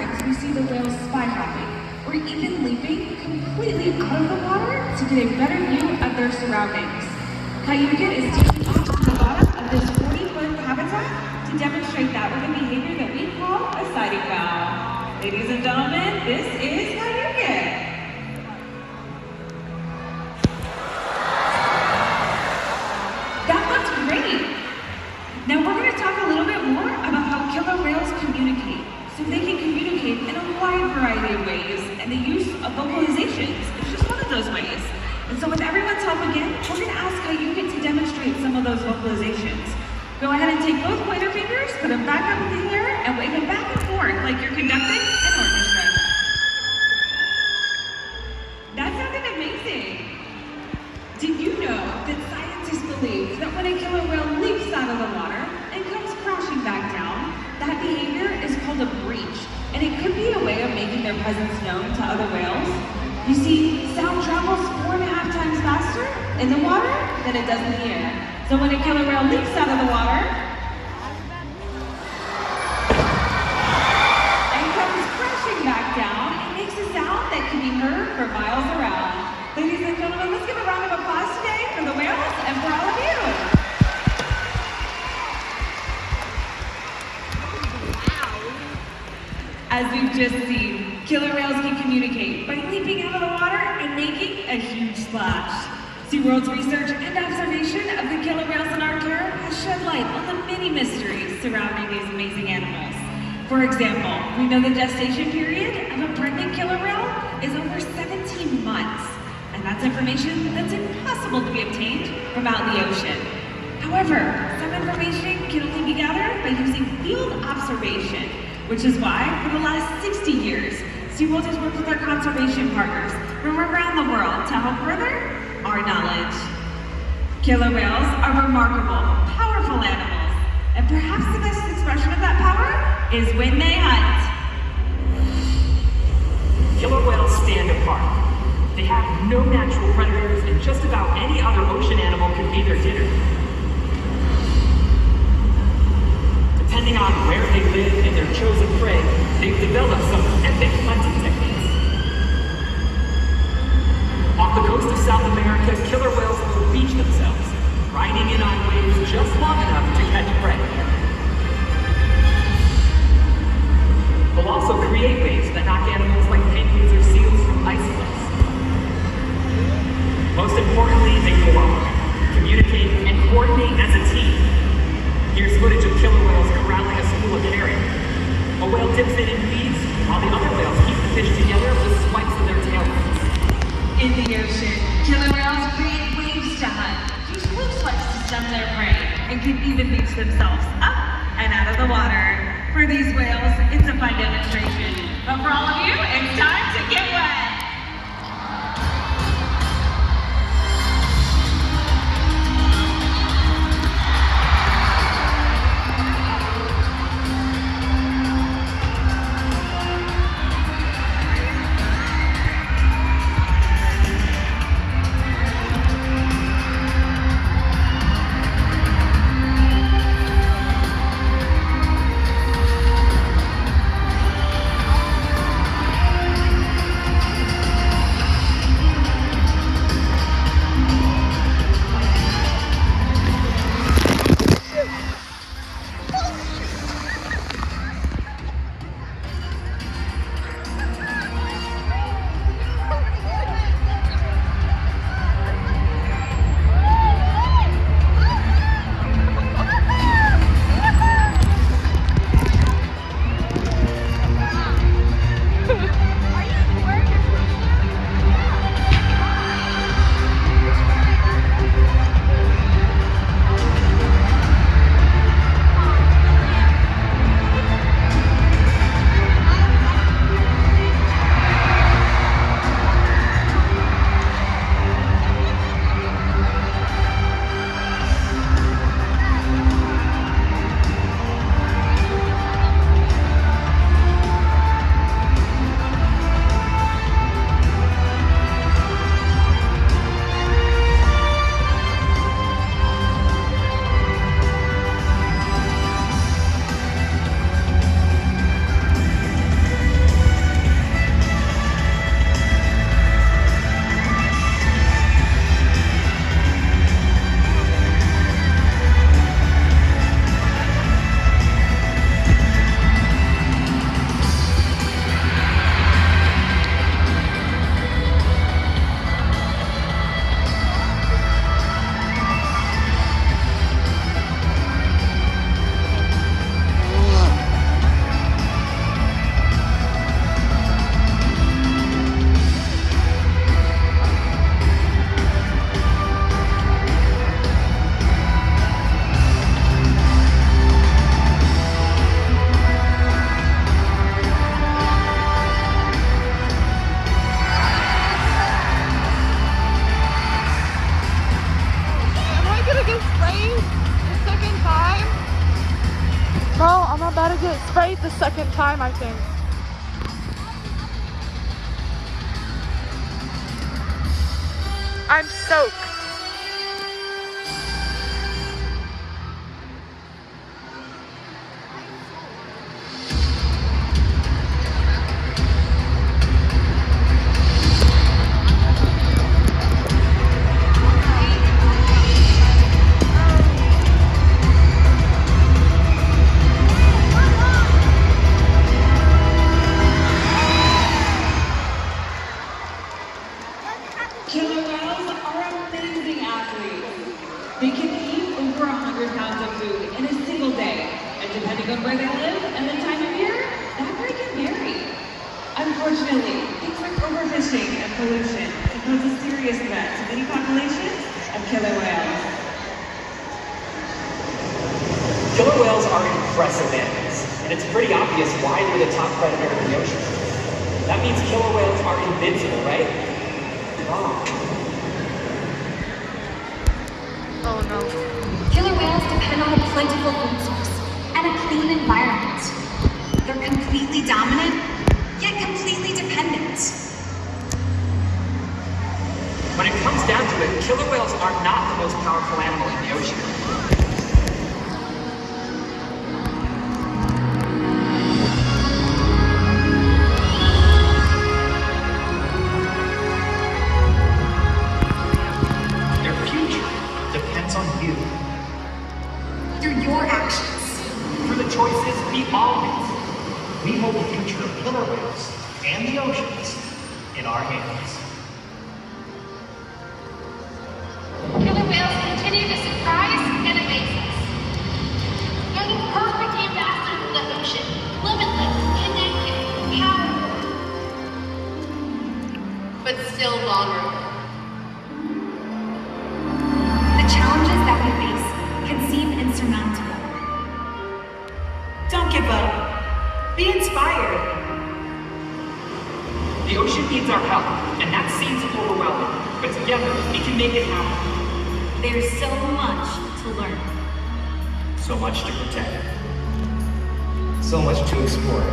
times we see the whales spy hopping, or even leaping completely out of the water to get a better view of their surroundings. Cayuga is taking off to the bottom of this 40-foot habitat to demonstrate that with a behavior that we call a sighting bow. Ladies and gentlemen, this is Cayuga. That looks great. Now we're going to talk a little bit more about how killer whales communicate. So they can communicate in a wide variety of ways, and the use of vocalizations is just one of those ways. And so with everyone's help again, we're going to ask Cayuga to demonstrate some of those vocalizations. Go ahead and take both pointer fingers, put them back up in the air, and wave them back and forth like you're conducting an orchestra. That sounded amazing. Did you know that scientists believe that when a killer whale leaps out of the water and comes crashing back down, that behavior is called a breach, and it could be a way of making their presence known to other whales. You see, sound travels 4.5 times faster in the water than it does in the air. So when a killer whale leaps out of the water and comes crashing back down, it makes a sound that can be heard for miles around. Ladies and gentlemen, let's give a round of applause today for the whales and for all of you. As we've just seen, killer whales can communicate by leaping out of the water and making a huge splash. SeaWorld's research and observation of the killer whales in our care has shed light on the many mysteries surrounding these amazing animals. For example, we know the gestation period of a pregnant killer whale is over 17 months, and that's information that's impossible to be obtained from out in the ocean. However, some information can only be gathered by using field observation, which is why, for the last 60 years, SeaWorld has worked with our conservation partners from around the world to help further our knowledge. Killer whales are remarkable, powerful animals, and perhaps the best expression of that power is when they hunt. Killer whales stand apart. They have no natural predators, and just about any other ocean animal could be their dinner. Depending on where they live and their chosen prey, they've developed some epic hunting techniques. Off the coast of South America, killer whales will beach themselves, riding in on waves just long enough to catch prey. They'll also create waves that knock animals like penguins or seals from ice cliffs. Most importantly, they cooperate, communicate, and coordinate as a team. Here's footage of killer whales corralling a school of carrion. A whale dips in and feeds, while the other whales keep the fish together with swipes of their tail fins. In the ocean, killer whales create waves to hunt, use blue swipes to stem their prey, and can even beach themselves up and out of the water. For these whales, it's a fun demonstration. But for all of you, it's time to get wet. the second time, I think. I'm soaked. Killer whales are amazing athletes. They can eat over 100 pounds of food in a single day. And depending on where they live and the time of year, that rate can vary. Unfortunately, things like overfishing and pollution can pose a serious threat to many populations of killer whales. Killer whales are impressive animals, and it's pretty obvious why they're the top predator in the ocean. That means killer whales are invincible, right? Wrong. Oh no. Killer whales depend on a plentiful food source and a clean environment. They're completely dominant, yet completely dependent. When it comes down to it, killer whales are not the most powerful animal in the ocean. Their future depends on you. Through your actions. For the choices we all make, we hold the future of killer whales and the oceans in our hands. Killer whales continue to surprise and amaze us. They're the perfect ambassadors of the ocean, limitless, connected, powerful, but still vulnerable. The challenges that we face can seem insurmountable. Don't give up. Be inspired. The ocean needs our help, and that seems overwhelming, but together we can make it happen. There's so much to learn. So much to protect. So much to explore.